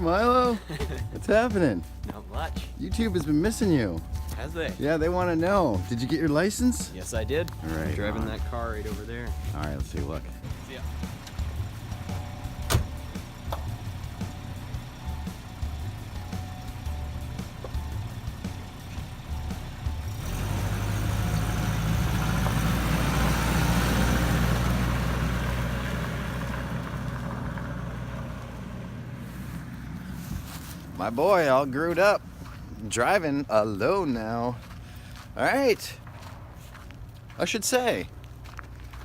Milo. What's happening? Not much. YouTube has been missing you. Has they? Yeah, they want to know. Did you get your license? Yes, I did. All right. I'm driving that car right over there. All right, let's take a look. See ya. My boy, all grewed up, driving alone now. All right. I should say,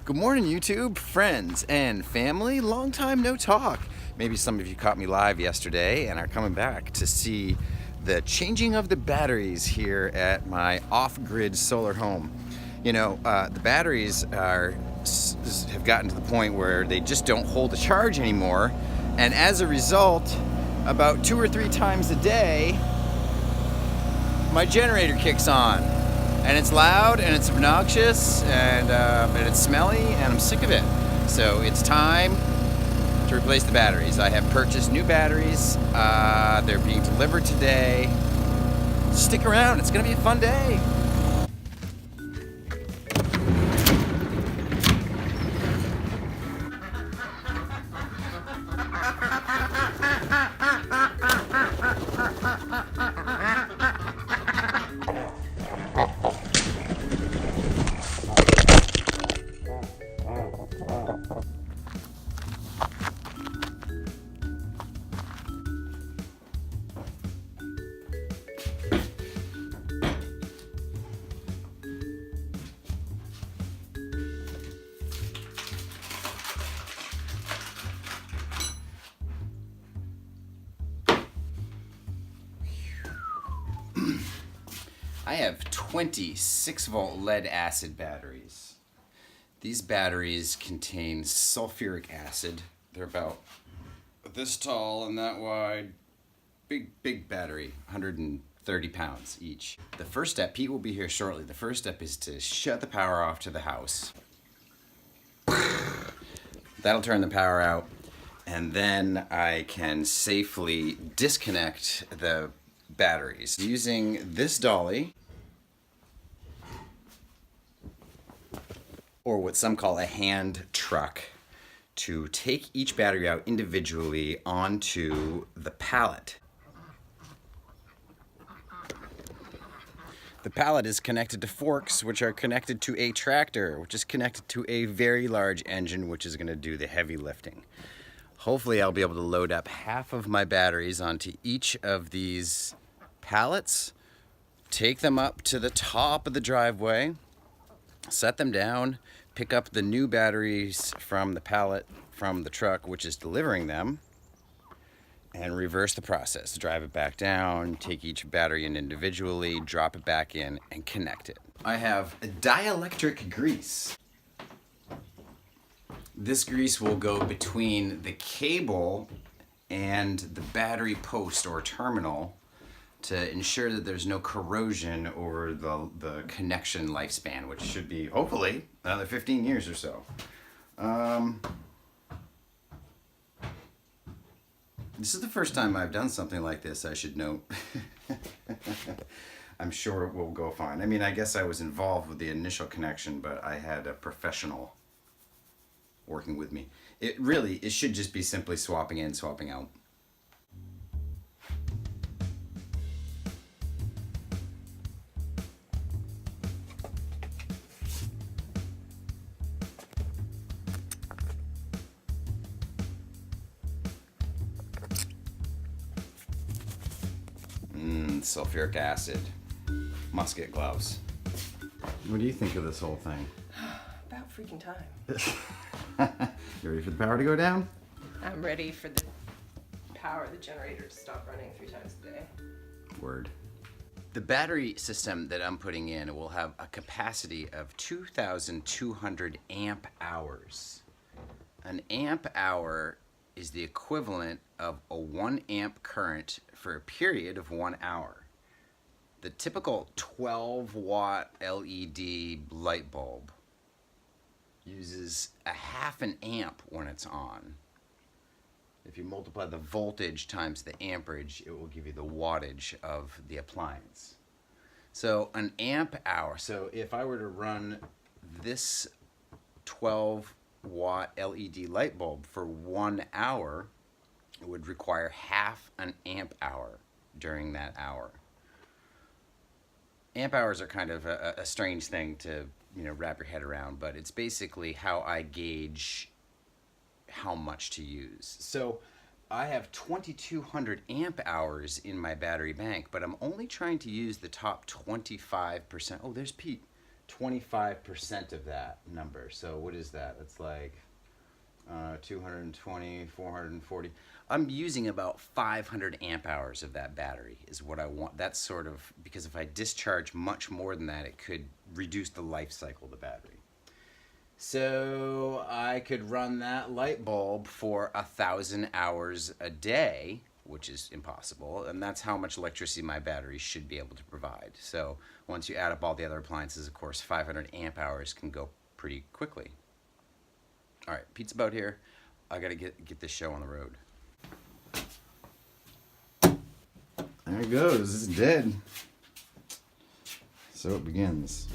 good morning, YouTube, friends and family. Long time no talk. Maybe some of you caught me live yesterday and are coming back to see the changing of the batteries here at my off-grid solar home. You know, the batteries have gotten to the point where they just don't hold a charge anymore, and as a result, about 2 or 3 times a day, my generator kicks on, and it's loud and it's obnoxious and it's smelly, and I'm sick of it. So it's time to replace the batteries. I have purchased new batteries. They're being delivered today. Stick around, it's gonna be a fun day. I have 26-volt lead acid batteries. These batteries contain sulfuric acid. They're about this tall and that wide. Big battery, 130 pounds each. The first step, Pete will be here shortly. The first step is to shut the power off to the house. That'll turn the power out, and then I can safely disconnect the batteries using this dolly, or what some call a hand truck, to take each battery out individually onto the pallet. The pallet is connected to forks, which are connected to a tractor, which is connected to a very large engine, which is going to do the heavy lifting. Hopefully I'll be able to load up half of my batteries onto each of these pallets, take them up to the top of the driveway, set them down, pick up the new batteries from the pallet from the truck which is delivering them, and reverse the process. Drive it back down, take each battery in individually, drop it back in, and connect it. I have dielectric grease. This grease will go between the cable and the battery post or terminal to ensure that there's no corrosion over the connection lifespan, which should be, hopefully, another 15 years or so. This is the first time I've done something like this, I should note. I'm sure it will go fine. I mean, I guess I was involved with the initial connection, but I had a professional working with me. It should just be simply swapping in, swapping out. Sulfuric acid. Must get gloves. What do you think of this whole thing? About freaking time. You ready for the power to go down? I'm ready for the power of the generator to stop running 3 times a day. Word. The battery system that I'm putting in will have a capacity of 2,200 amp hours. An amp hour is the equivalent of a 1 amp current for a period of 1 hour. The typical 12-watt LED light bulb uses a half an amp when it's on. If you multiply the voltage times the amperage, it will give you the wattage of the appliance. So an amp hour, so if I were to run this 12 watt LED light bulb for 1 hour, it would require half an amp hour during that hour. Amp hours are kind of a strange thing to, you know, wrap your head around, but it's basically how I gauge how much to use. So I have 2200 amp hours in my battery bank, but I'm only trying to use the top 25%. Oh, there's Pete. 25% of that number. So what is that? That's like 220, 440. I'm using about 500 amp hours of that battery is what I want. That's sort of, because if I discharge much more than that, it could reduce the life cycle of the battery. So I could run that light bulb for 1,000 hours a day, which is impossible, and that's how much electricity my battery should be able to provide. So once you add up all the other appliances, of course, 500 amp hours can go pretty quickly. All right, Pete's about here. I gotta get this show on the road. There it goes. It's dead. So it begins.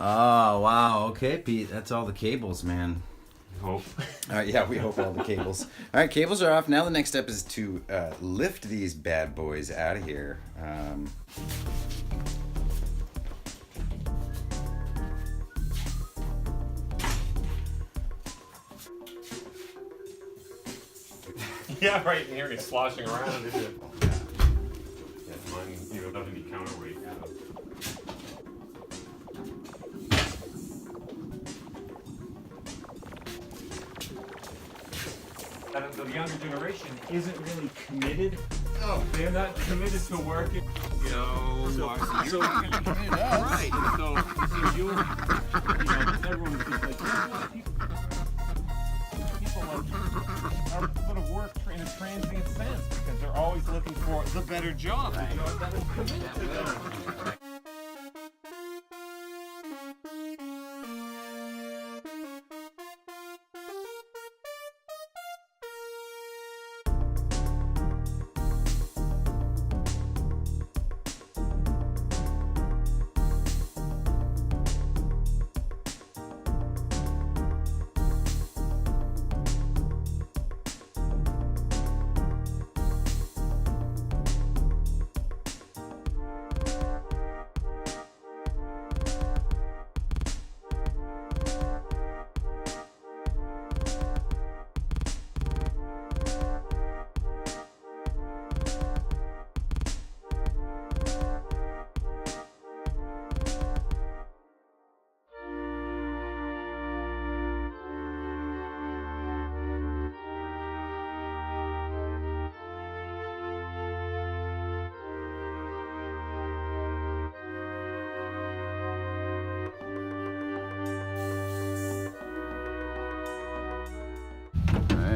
Oh, wow. Okay, Pete. That's all the cables, man. Hope. All right, yeah, we hope all the cables. All right, cables are off. Now the next step is to lift these bad boys out of here. Yeah, right in here, he's sloshing around, isn't it? Yeah, mine, you know, doesn't need counterweight. So. And the younger generation isn't really committed. Oh, they're not committed to working. You know, so you're committed. Right. So you know, everyone is just like, people like are sort of work in a transient sense because they're always looking for the better job, the job that will commit to them.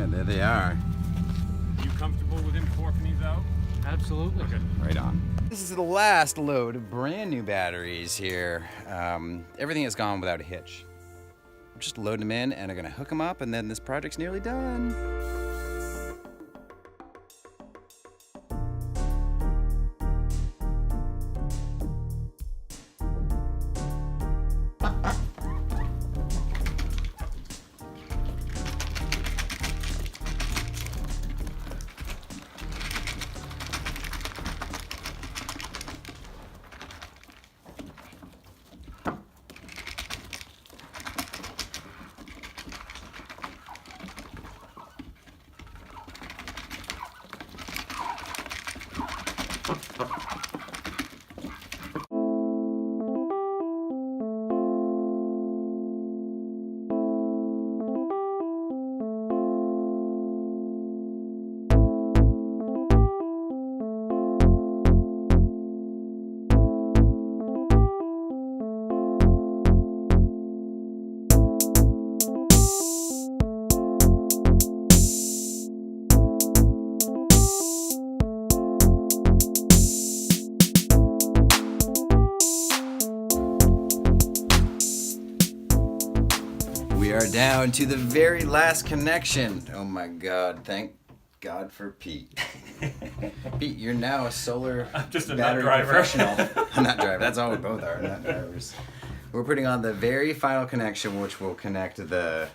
There they are. You comfortable with him forking these out? Absolutely. Okay. Right on. This is the last load of brand new batteries here. Everything has gone without a hitch. I'm just loading them in and I'm gonna hook them up and then this project's nearly done. are down to the very last connection. Oh my God, thank God for Pete. Pete, you're now a solar just a battery nut driver. professional. I'm not driver, that's all we both are, nut drivers. We're putting on the very final connection, which will connect the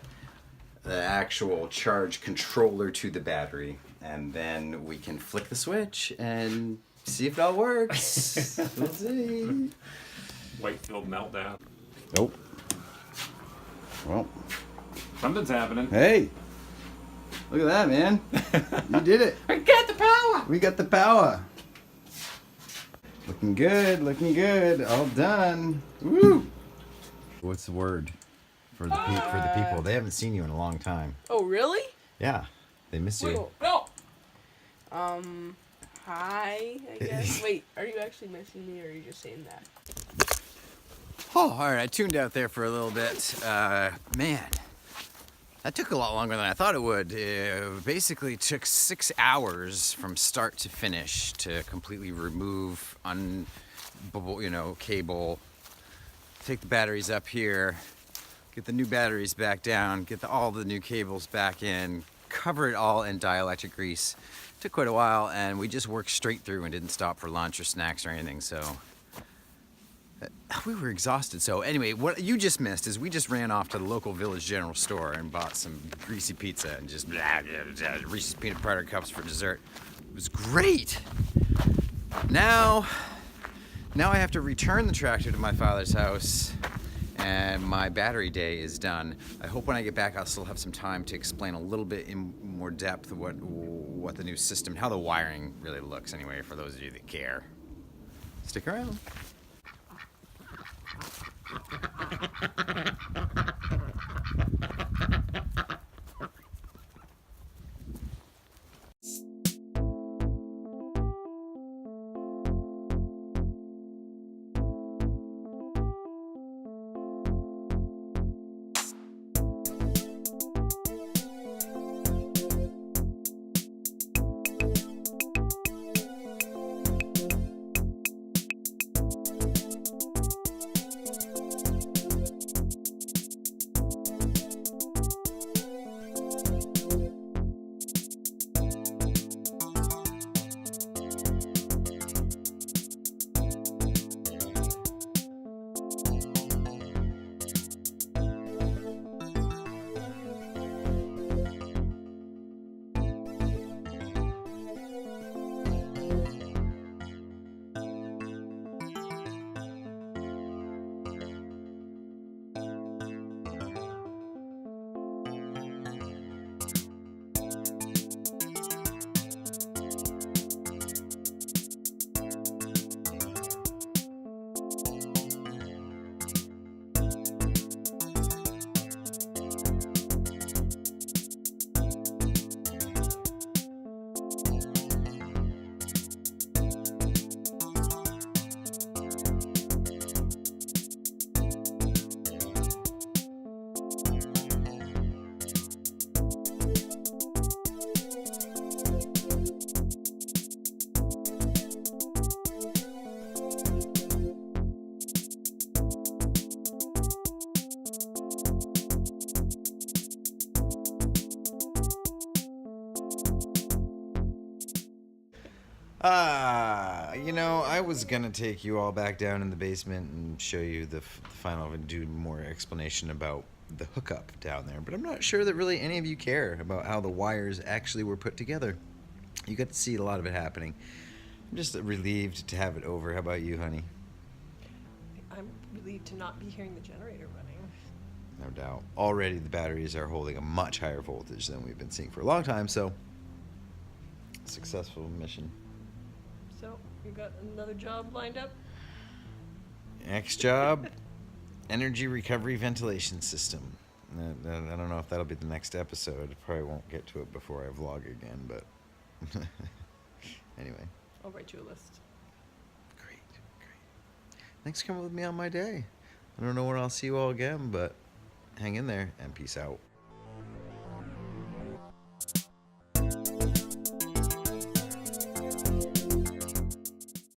actual charge controller to the battery. And then we can flick the switch and see if it all works. We'll see. Whitefield meltdown. Nope. Well, Something's happening. hey, look at that, man. You did it. I got the power. We got the power. Looking good, looking good. All done. Woo! What's the word for the people? They haven't seen you in a long time. Oh, really? Yeah, they miss you. No. Hi, I guess. Wait, are you actually missing me, or are you just saying that? Oh, all right. I tuned out there for a little bit. Man, that took a lot longer than I thought it would. It basically took 6 hours from start to finish to completely remove, cable, take the batteries up here, get the new batteries back down, get all the new cables back in, cover it all in dielectric grease. Took quite a while, and we just worked straight through and didn't stop for lunch or snacks or anything, so we were exhausted. So anyway, what you just missed is we just ran off to the local Village General store and bought some greasy pizza and just Reese's peanut butter cups for dessert. It was great. Now I have to return the tractor to my father's house, and my battery day is done. I hope when I get back I'll still have some time to explain a little bit in more depth what the new system, how the wiring really looks anyway, for those of you that care. Stick around. I was gonna take you all back down in the basement and show you the final and do more explanation about the hookup down there, but I'm not sure that really any of you care about how the wires actually were put together. You got to see a lot of it happening. I'm just relieved to have it over. How about you, honey? I'm relieved to not be hearing the generator running. No doubt. Already the batteries are holding a much higher voltage than we've been seeing for a long time, so successful mission. So, you got another job lined up? Next job, energy recovery ventilation system. I don't know if that'll be the next episode. Probably won't get to it before I vlog again, but anyway. I'll write you a list. Great. Thanks for coming with me on my day. I don't know when I'll see you all again, but hang in there and peace out.